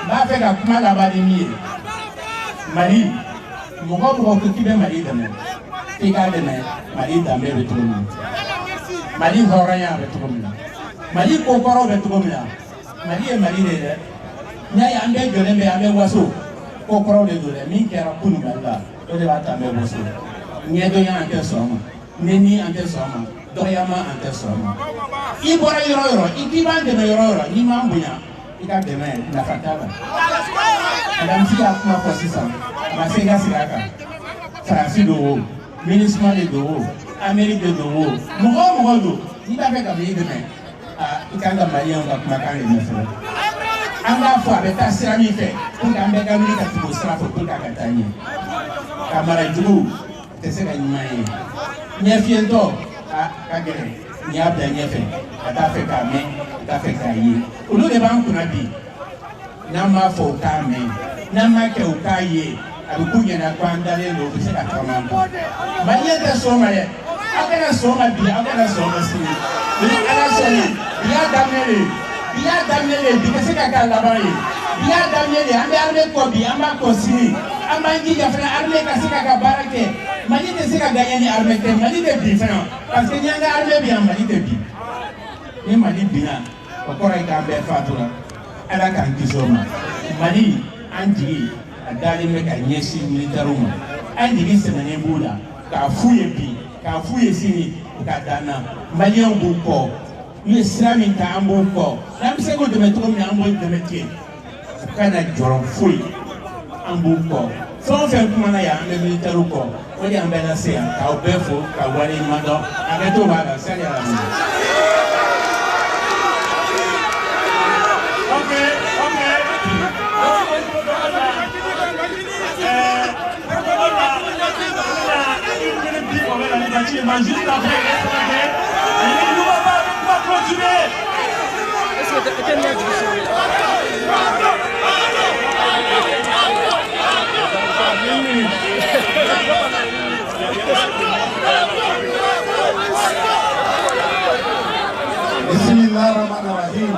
N b'a fɛ ka kuma laban ni min ye Mali mɔgɔ mɔgɔ ko k'i bɛ Mali dɛmɛ i k'a dɛmɛ Mali danbe bɛ cogo min na Mali hɔrɔnya bɛ cogo min na Mali kokɔrɔ bɛ cogo min na Mali ye Mali de ye dɛ n'i y'a ye an bɛɛ jɔlen bɛ an bɛ waso kokɔrɔ de don dɛ min kɛra kunun Mali la o de b'a ta an bɛ waso ɲɛdɔnya an tɛ sɔn o ma nɛni an tɛ sɔn o ma dɔgɔyama an tɛ sɔn o ma i bɔra yɔrɔ o yɔrɔ i k'i b'an dɛmɛ yɔrɔ o yɔrɔ n'i m'an bonya i ka dɛmɛ nafa t'a la madame si y'a kuma fɔ sisan a ma se i ka sigi a kan Faransi don o MINUSMA de don o Amérique de don o mɔgɔ o mɔgɔ don n'i b'a fɛ ka Mali dɛmɛ i kan ka maliyɛnw ka kumakan de mɛn fɔlɔ an b'a fɔ a bɛ taa sira min fɛ pour que an bɛɛ ka wuli ka tugu o sira fɛ pour que a ka taa ɲɛ ka mara jugu tɛ se ka ɲuman ye ɲɛfiyɛntɔ ka gɛlɛn n'i y'a bila ɲɛfɛ a t'a fɛ k'a mɛn a t'a fɛ k'a ye olu de b'an kunna bi n'an m'a fɔ u k'a mɛn n'an m'a kɛ u k'a ye a bɛ k'u ɲɛna ko an dalen don u bɛ se ka caman dɔn maliyɛn tɛ sɔn o ma dɛ aw kana sɔn o ma bi aw kana sɔn o ma sini ni Ala sɔnna bi y'a daminɛ de bi y'a daminɛ de bi ka se ka k'a laban ye bi y'a daminɛ de an bɛ armée kɔ bi an b'a kɔ sini an b'an jija fana armée ka se ka ka baara kɛ Mali tɛ se ka gagner ni armée tɛ Mali tɛ bin fana parce que n'i y'an ka armée bi yan Mali tɛ bin ni Mali binna o kɔrɔ ye k'an bɛɛ fatura Ala k'an kisi o ma Mali an jigi a dalen bɛ ka ɲɛsin militaires ma an jigi sɛmɛnen b'u la k'a f'u ye bi k'a f'u ye sini u ka dan na maliyɛnw b'u kɔ u ye sira min ta an b'u kɔ n'an bɛ se k'o dɛmɛ cogo min na an b'o dɛmɛ ten u kana jɔrɔ foyi an b'u kɔ fɛn o fɛn kumana yan an bɛ militaires kɔ o de y'an bɛɛ lase yan k'aw bɛɛ fo ka waleɲuman dɔn hakɛto b'a la sani a la minɛ. Juste après, il ne va pas continuer. Bismillahirrahmanirrahim.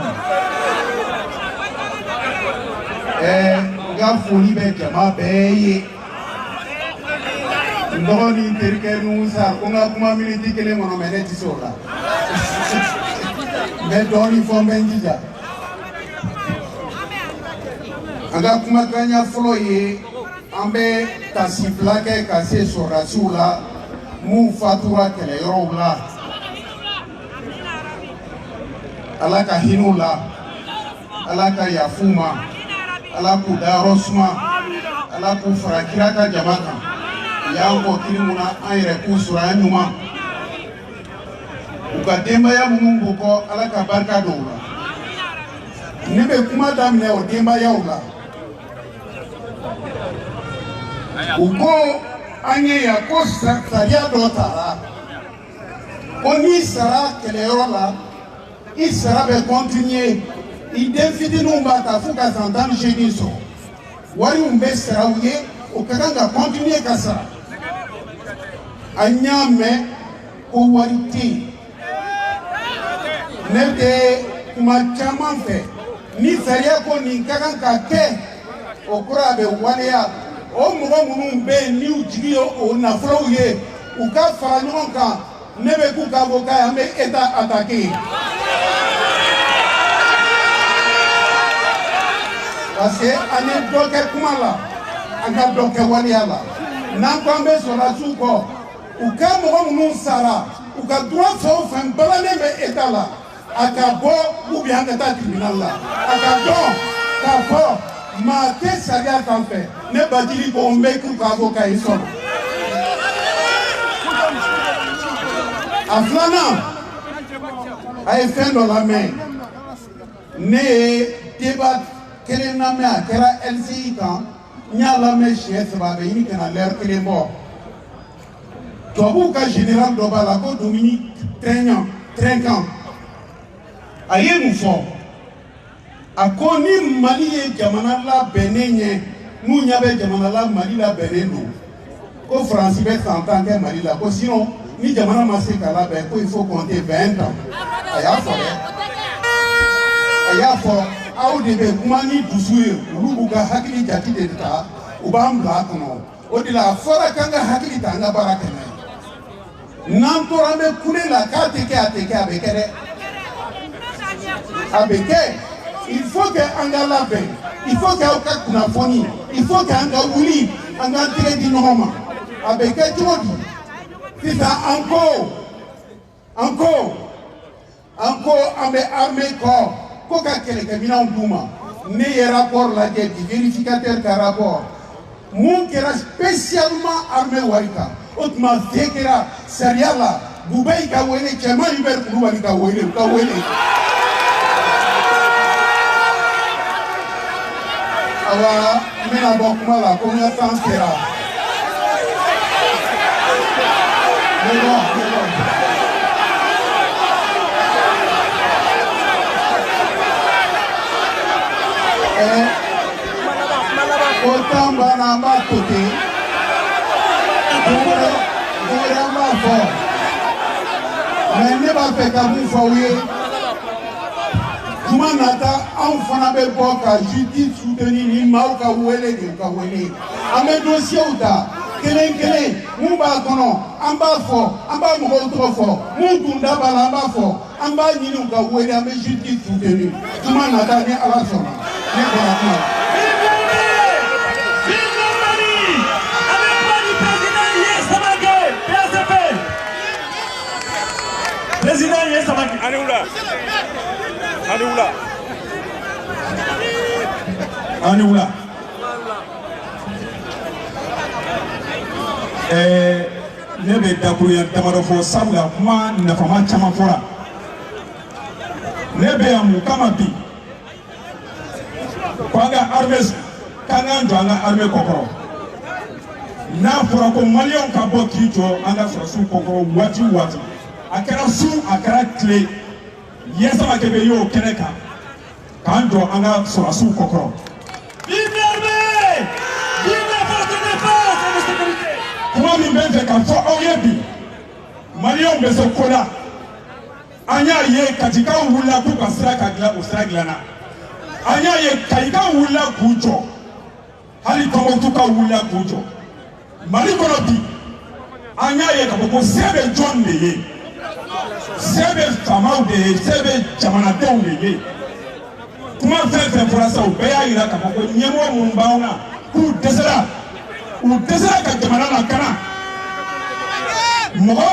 Nga foli bɛ jama bɛɛ ye. Dɔgɔ ni terikɛ Musa ko n ka kuma miniti kelen kɔnɔ mais ne tɛ se o la. N bɛ dɔɔnin fɔ n bɛ n jija. An ka kumakanya fɔlɔ ye an bɛ tasi fila kɛ ka se sɔrɔdasiw la mun fatura kɛlɛyɔrɔw la. Ala ka hinɛ u la, Ala ka yafa u ma, Ala k'u dayɔrɔ suma, Ala k'u fara kira ka jama kan. Y'an bɔ kiri mun na an yɛrɛ k'u sɔrɔ an ɲuman u ka denbaya minnu b'u kɔ Ala ka barika don u la ne bɛ kuma daminɛ o denbayaw la u ko an ye yan ko sariya dɔ tara ko n'i sara kɛlɛyɔrɔ la i sara bɛ continuer i den fitininw b'a ta fo ka san 18 sɔrɔ wariw bɛ sara u ye o ka kan ka continuer ka sara an y'a mɛn ko wari tɛ yen ne tɛ kuma caman fɛ ni sariya ko nin ka kan ka kɛ o kɔrɔ a bɛ waleya o mɔgɔ minnu bɛ yen n'u jigi ye o nafolow ye u ka fara ɲɔgɔn kan ne bɛ k'u ka fɔ k'a ye an bɛ État attaquer parce que an ye dɔ kɛ kuma la an ka dɔ kɛ waleya la n'an ko an bɛ sɔrɔdasiw kɔ u ka mɔgɔ minnu sara u ka droit fɛn o fɛn balalen bɛ État la a ka bɔ ou bien an ka taa tribunal la a ka dɔn k'a fɔ maa tɛ sariya sanfɛ ne Badjili ko n bɛ k'u k'a fɔ k'a ye sɔrɔ a filanan a ye fɛn dɔ lamɛn ne ye débat kelen lamɛn a kɛra LCI kan n y'a lamɛn siɲɛ 3 a bɛ ɲini ka na l'heure kelen bɔ tubabuw ka général dɔ b'a la ko Dominique Trinquant a ye mun fɔ a ko ni Mali ye jamana labɛnnen ye n'u ɲɛ bɛ jamana la Mali labɛnnen don ko Faransi bɛ san 10 kɛ Mali la ko sinon ni jamana ma se ka labɛn ko il faut compter 20 ans a y'a fɔ dɛ a y'a fɔ aw de bɛ kuma ni dusu ye olu b'u ka hakili jate de ta u b'an bila a kɔnɔ o de la a fɔra k'an ka hakili ta an ka baara kɛ n'a ye n'an tora an bɛ kule la k'a tɛ kɛ a tɛ kɛ a bɛ kɛ dɛ a bɛ kɛ il faut que an ka labɛn il faut que aw ka kunnafoni il faut que an ka wuli an ka tɛgɛ di ɲɔgɔn ma a bɛ kɛ cogo di sisan an ko an bɛ armée kɔ ko ka kɛlɛkɛminɛnw d'u ma ne ye rapport lajɛ bi vérificateur ka rapport mun kɛra spécialement armée wari kan o tuma se kɛra sariya la Bubayi ka wele cɛman Hubert Kulubali ka wele u ka wele awa n bɛna bɔ kuma la ko n ka temps sera o temps banna an b'a to ten an b'a fɔ mais ne b'a fɛ ka mun fɔ aw ye tuma nata anw fana bɛ bɔ ka justice soutenir ni maaw ka wele de ka wele an bɛ dossiers ta kelen kelen mun b'a kɔnɔ an b'a fɔ an b'a mɔgɔw tɔgɔ fɔ mun tun da b'a la an b'a fɔ an b'a ɲini u ka wele an bɛ justice soutenir tuma nata ni Ala sɔnna ne bɔra kuma la. Président Yesamaki. Allez où là? Ne bɛ dakuruya damadɔ fɔ sabula kuma nafama caman fɔra ne bɛ yan mun kama bi ko an ka armée k'an k'an jɔ an ka armée kɔkɔrɔ n'a fɔra ko maliyɛnw ka bɔ k'i jɔ an ka sɔrɔsiw kɔkɔrɔ waati o waati a kɛra su a kɛra tile Yesamaki bɛ y'o kɛnɛ kan k'an jɔ an ka sɔrɔsiw kɔkɔrɔ. Vive l'armée! Vive la force de défense et de sécurité! Kuma min bɛ n fɛ ka fɔ aw ye bi maliyɛnw bɛ se ko la an y'a ye Katikaw wulila k'u ka sira ka dilan o sira dilanna an y'a ye Kayikaw wulila k'u jɔ hali Tɔnbukutukaw wulila k'u jɔ Mali kɔnɔ bi an y'a ye k'a fɔ ko se bɛ jɔn de ye se bɛ faamaw de ye se bɛ jamanadenw de ye kuma fɛn fɛn fɔra sa u bɛɛ y'a yira k'a fɔ ko ɲɛmɔgɔ minnu b'anw na k'u dɛsɛra ka jamana lakana mɔgɔ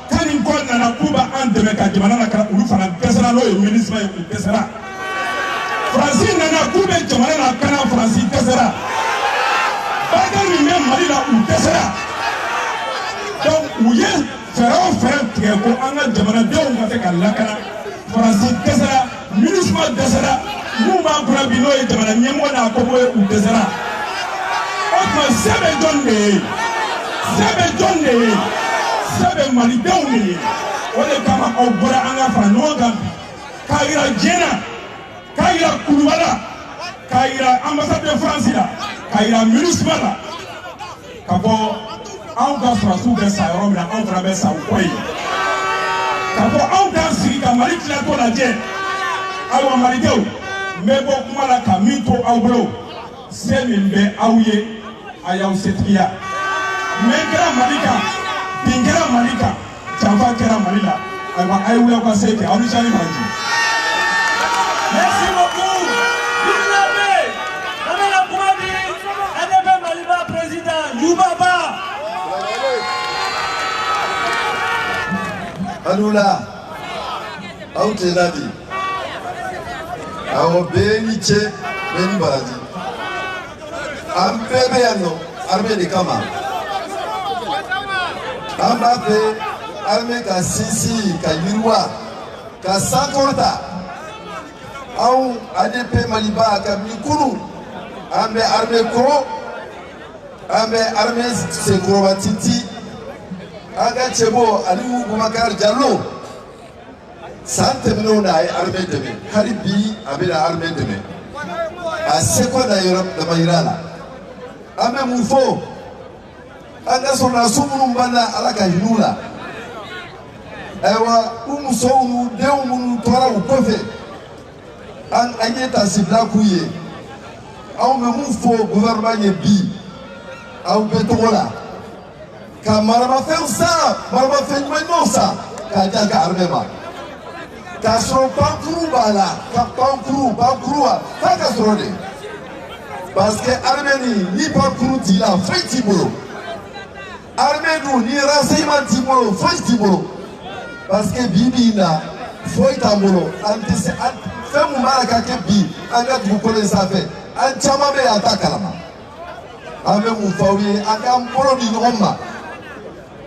10 kɔ nana k'u b'an dɛmɛ ka jamana lakana olu fana dɛsɛra n'o ye MINUSMA ye u dɛsɛra Faransi nana k'u bɛ jamana lakana Faransi dɛsɛra barika min bɛ Mali la u dɛsɛra donc u ye fɛɛrɛ o fɛɛrɛ tigɛ ko an ka jamanadenw ka se ka lakana Faransi dɛsɛra MINUSMA dɛsɛra mun b'an kunna bi n'o ye jamana ɲɛmɔgɔ n'a kɔmɔ ye u dɛsɛra o kuma sɛbɛ jɔn de ye sɛbɛ jɔn de ye sɛbɛ malidenw de ye o de kama aw bɔra an ka fara ɲɔgɔn kan k'a yira diɲɛ na k'a yira Kuluba la k'a yira ambassade de France la k'a yira MINUSMA la ka fɔ anw ka sɔrɔsiw bɛ sa yɔrɔ min na anw fana bɛ sa u kɔ yen ka fɔ anw t'an sigi ka Mali tilatɔ lajɛ ayiwa malidenw n bɛ bɔ kuma la ka min to aw bolo se min bɛ aw ye a y'aw setigiya mɛn kɛra Mali kan bin kɛra Mali kan janfa kɛra Mali la ayiwa a ye wuli aw ka se kɛ aw ni cani man di. Merci beaucoup. Vive la paix. Amena kuma di ADP Maliba président Youbaba. Alula aw tena di awɔ bɛɛ ni cɛ bɛɛ ni baraji an bɛɛ bɛ yan nɔ armée de kama an b'a fɛ armée ka sinsin ka yiriwa ka sankɔrɔta anw ADP Maliba kabini kunu an bɛ armée kɔrɔ an bɛ armée senkɔrɔba titi an ka cɛbɔ Aliyu Bubakar Jallo san tɛmɛnenw na a ye armée dɛmɛ hali bi a bɛna armée dɛmɛ a seko na yɔrɔ dama yira la an bɛ mun fɔ an ka sɔrɔdasi minnu b'an na Ala ka hinɛ u la ayiwa u musow n'u denw minnu tora u kɔfɛ an ye tasibila k'u ye anw bɛ mun fɔ gouvernement ye bi aw bɛ tɔgɔ la ka maramafɛnw san maramafɛn ɲuman san k'a di an ka armée ma k'a sɔrɔ pankuru b'a la ka pankuru wa f'a ka sɔrɔ de parce que armée nin ni pankuru t'i la foyi t'i bolo armée dun ni renseignement t'i bolo foyi t'i bolo parce que bi bi in na foyi t'an bolo an tɛ se fɛn mun b'a la ka kɛ bi an ka dugukolo in sanfɛ an caman bɛ yen an t'a kalama an bɛ mun f'aw ye an k'an bolo di ɲɔgɔn ma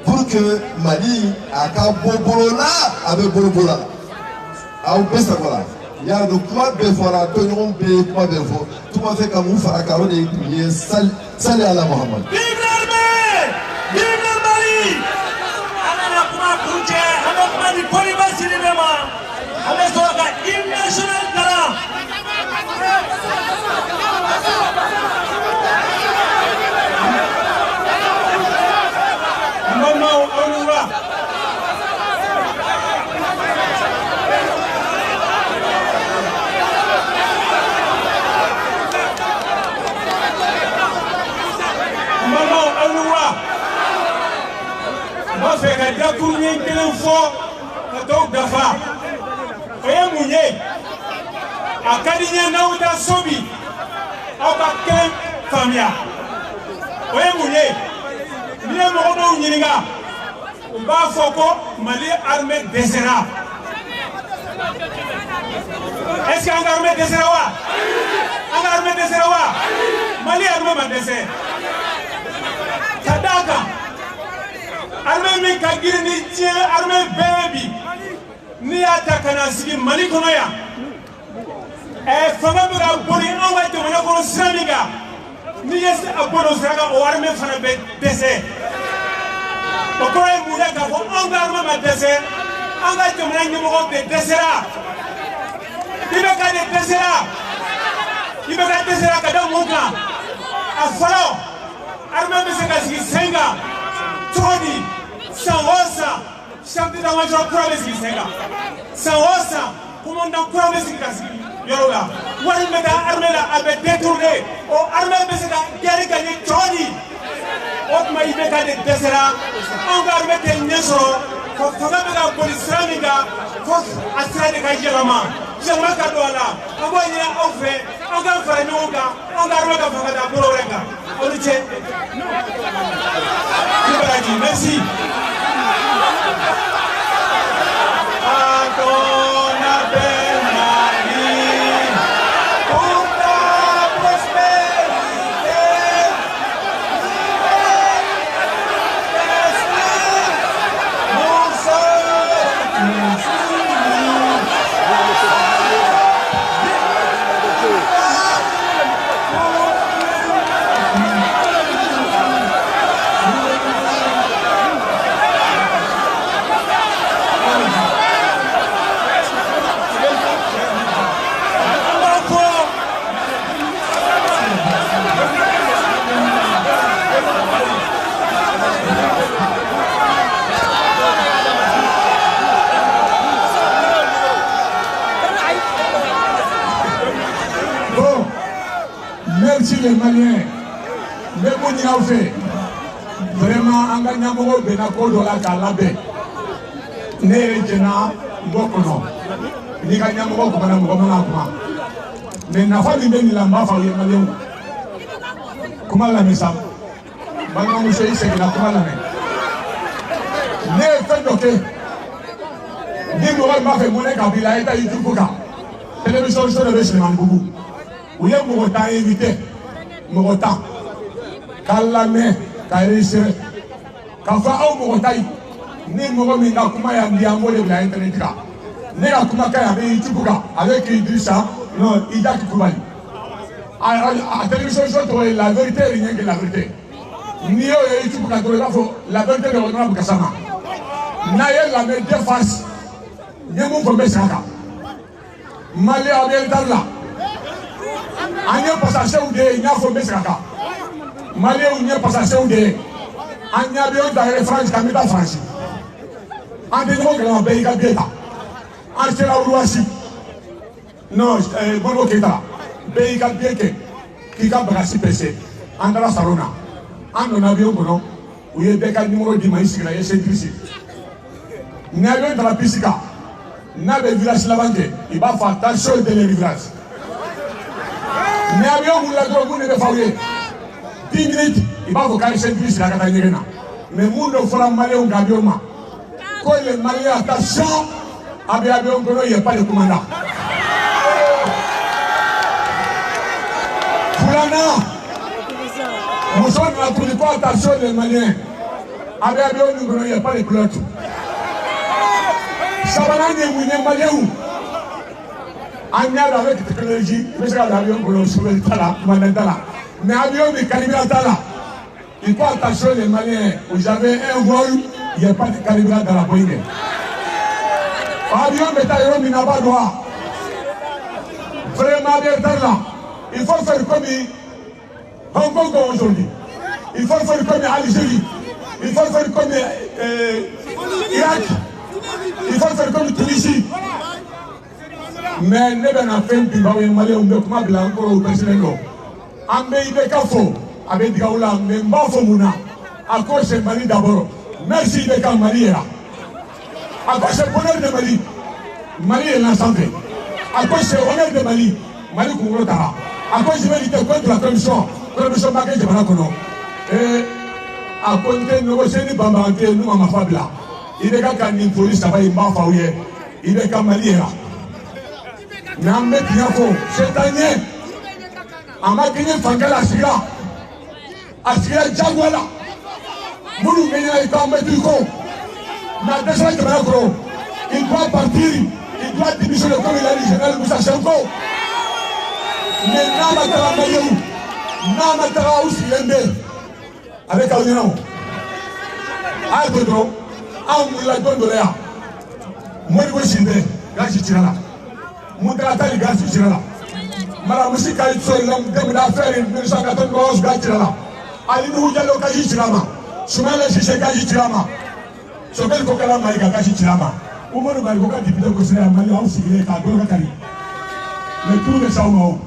pour que Mali a ka bɔ bolo la a bɛ bolo la aw bɛɛ sago la y'a dɔn kuma bɛɛ fɔra tɔɲɔgɔn bɛɛ ye kuma bɛɛ fɔ tuma fɛ ka mun fara kan o de ye sali ala Muhammad. Vive l'armée! Vive le Mali! An bɛna kuma kuncɛ an bɛ kuma di Koniba Sidibe ma an bɛ sɔrɔ ka hymne national kalan. Mamaw aw ni wula. Mamaw aw ni wula. N b'a fɛ ka dakuruɲɛ kelen fɔ ka t'aw dafa o ye mun ye a ka di n ye n'aw da so bi aw ka kelen faamuya o ye mun ye n'i ye mɔgɔ dɔw ɲininka u b'a fɔ ko Mali armée dɛsɛra est-ce que an ka armée dɛsɛra wa an ka armée dɛsɛra wa Mali armée ma dɛsɛ ka d'a kan armée min ka girin ni diɲɛ armée bɛɛ bi n'i y'a ta ka na sigi Mali kɔnɔ yan fanga bɛ ka boli anw ka jamana kɔnɔ sira min kan n'i ye a boli o sira kan o armée fana bɛ dɛsɛ o kɔrɔ ye mun ye k'a fɔ anw ka armée ma dɛsɛ an ka jamana ɲɛmɔgɔ bɛɛ dɛsɛra IBK de dɛsɛra IBK dɛsɛra ka da mun kan a fɔlɔ armée bɛ se ka sigi sen kan cogo di san o san chef d'état-major kura bɛ sigi sen kan san o san commandant kura bɛ sigi ka sigi yɔrɔ la wari bɛ taa armée la a bɛ détourné o armée bɛ se ka guerre gagner cogo di o tuma IBK de dɛsɛra anw ka armée tɛ ɲɛ sɔrɔ ko fanga bɛ ka boli sira min kan fo a sira de ka yɛlɛma yɛlɛma ka don a la an b'o ɲini aw fɛ an ka fara ɲɔgɔn kan an ka armée ka fanga ta bolo wɛrɛ kan aw ni ce. Merci. fait vraiment an ka ɲɛmɔgɔw bɛnna ko dɔ la k'a labɛn ne yɛrɛ jɛnna bɔ kɔnɔ n'i ka ɲɛmɔgɔ kumana mɔgɔ mana kuma mais nafa min bɛ nin la n b'a fɔ aw ye maliyɛnw kuma lamɛn sa balimamuso i seginna kuma lamɛn ne ye fɛn dɔ kɛ ni mɔgɔ min b'a fɛ mun ne ka b'i la e ta YouTube kan télévision so de bɛ Silimanibugu u ye mɔgɔ tan invité mɔgɔ tan k'a lamɛn k'a enregistré k'a fɔ aw mɔgɔ ta ye ni mɔgɔ min ka kuma y'an di an b'o de bila internet kan ne ka kuma ka ɲi a bɛ YouTube kan avec Idrissa non Idaki Kulubali a télévision so tɔgɔ ye la vérité et rien que la vérité n'i y'o ye YouTube kan dɔrɔn i b'a fɔ la vérité de Honorable Gassama n'a ye lamɛn deux faces n ye mun fɔ n bɛ segin a kan Mali a bɛ retard la an ye passagers de ye n y'a fɔ n bɛ segin a kan Maliens ye passagers de ye an ɲɛ avion ta yɛrɛ France k'an bɛ taa France an tɛ ɲɔgɔn kalama bɛɛ y'i ka billet ta an sera Uruwasi non Modibo Keyita bɛɛ y'i ka billet kɛ k'i ka bagage pɛsɛ an taara salon na an donna avion kɔnɔ u ye bɛɛ ka numéro d'i ma i sigira i ye ceinture ni avion taara piste kan n'a bɛ virage laban kɛ i b'a fɔ attention dernier virage ni avion wulila dɔrɔn mun de bɛ f'aw ye 10 minutes i b'a fɔ k'a ye ceinture siri a ka taa ɲɛgɛn na mais mun dɔ fɔra maliyɛnw ka avion ma ko les Maliens attention a bɛ avion kɔnɔ il n'y a pas de commandant filanan muso nana tuguni ko attention les Maliens a bɛ avion min kɔnɔ il n'y a pas de pilote sabanan ye mun ye maliyɛnw an y'a dɔn avec technologie i bɛ se ka don avion kɔnɔ chauffeur t'a la commandant t'a la mais avion min carburant t'a la il faut attention les Maliens vous avez un vol il n'y a pas de carburant dans la Boeing avion bɛ taa yɔrɔ min na a b'a dɔn wa vraiment a bɛ retard la il faut faire comme Hong Kong aujourd'hui il faut faire comme Algérie il faut faire comme Irak il faut faire comme Tunisie mais ne bɛ na fɛn bin b'aw ye maliyɛnw bɛ kuma bila an kɔrɔ u bɛsilen don an bɛ IBK fo a bɛ digi aw la mais n b'a fɔ mun na à cause c'est Mali d'abord merci IBK Mali yɛrɛ à cause c'est bonheur de Mali Mali yɛlɛnna sanfɛ à cause c'est honneur de Mali Mali kunkolo taara à cause je vais lutter contre la corruption b'a kɛ jamana kɔnɔ a ko n tɛ négocier ni banbagatɔ ye n'u ma marifa bila IBK ka nin foli saba in n b'a fɔ aw ye IBK Mali yɛrɛ mais an bɛ tiɲɛ fɔ c'est an ye a ma kɛɲɛ fankɛ la a sigira jagoya la minnu bɛ ɲɛna i k'an bɛ to i kɔ mais a dɛsɛra jamana kɔrɔ il doit partir il doit démissionner comme il a dit général Moussa Sonko mais n'a ma taga maliyɛnw n'a ma taga aw sigilen bɛ a bɛ k'aw ɲɛna o a ye to dɔrɔn anw wulila don dɔ la yan Modibo Sintɛ gasi cira la Muntala gasi cira la Maramusi Kaliso dem d'affaires en 1991 gasi cira la Ali Nuhu Jallow gasi cira ma Soumaïla Cissé gasi cira ma Sokɛli Kokala Mayiga gasi cira ma Umaru Bari ko ka député conseiller a Mali aw sigilen k'a dɔrɔn ka kari mais tout bɛ s'aw ma o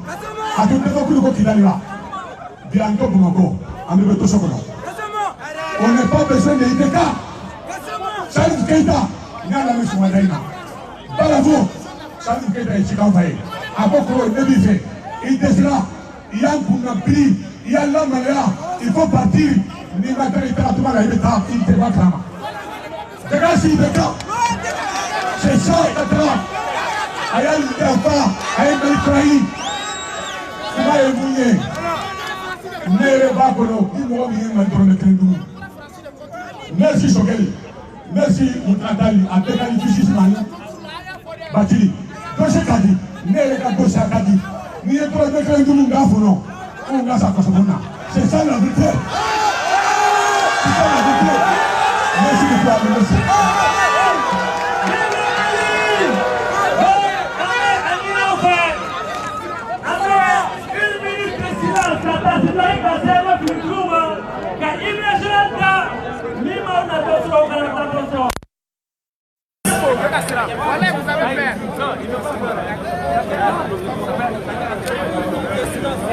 a tun tɛ fɔ kulu ko Kidali la bi an to Bamakɔ an bɛɛ bɛ to so kɔnɔ on n'est pas besoin de IBK Salif Keita n y'a lamɛn sɔgɔmada in na bravo Salif Keita ye cikan fa ye a ko kɔrɔ ne b'i fɛ i dɛsɛra i y'an kunna biri i y'a lamaloya il faut partir n'i ma taa i taga tuma la i bɛ taa i tɛ bɔ a kalama dégage IBK c'est ça ka taga a y'a dafa a ye Mali trahi kuma ye mun ye ne yɛrɛ b'a kɔnɔ ni mɔgɔ min ye Mali dɔrɔmɛ kelen dun merci Sokɛli merci Muntali a bɛɛ ka ni kisi Mali Batili dossier ka di ne yɛrɛ ka dossier ka di n'i ye dɔrɔmɛ kelen dun k'a fɔnɔ anw ka sa kɔsɔbɔ na c'est ça la vérité c'est ça la vérité merci beaucoup merci.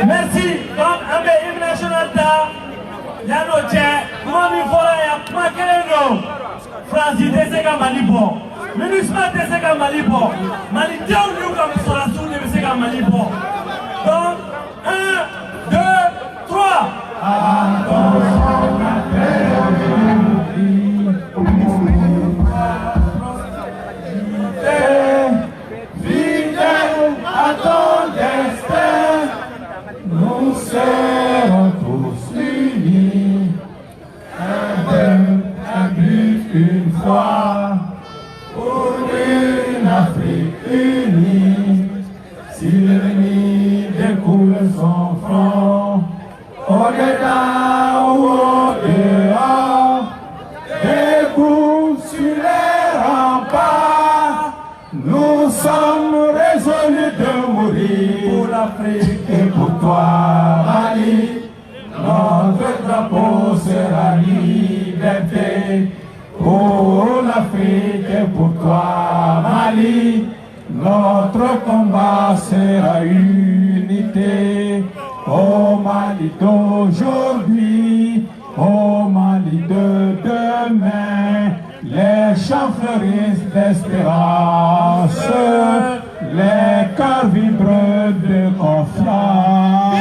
Merci. Donc, Ambe Hymne National Ta, Yano che, mami fora ya makeleno. Francis Teseka Malibo. Ministre Teseka Malibo. Malidion nous comme sur la source de Teseka Malibo. Donc, 1, 2, 3. Fidèle à ton destin, nous serons tous unis. Un but, une foi, pour une Afrique unie. Si l'ennemi découle son front, au-delà ou au-dehors, debout sur les remparts, nous sommes résolus de mourir pour l'Afrique et pour toi, Mali. Notre drapeau sera liberté pour l'Afrique et pour toi, Mali. Notre combat sera unité. Au Mali d'aujourd'hui, au Mali de demain, les chants fleurissent d'espérance, les cœurs vibrent de confiance.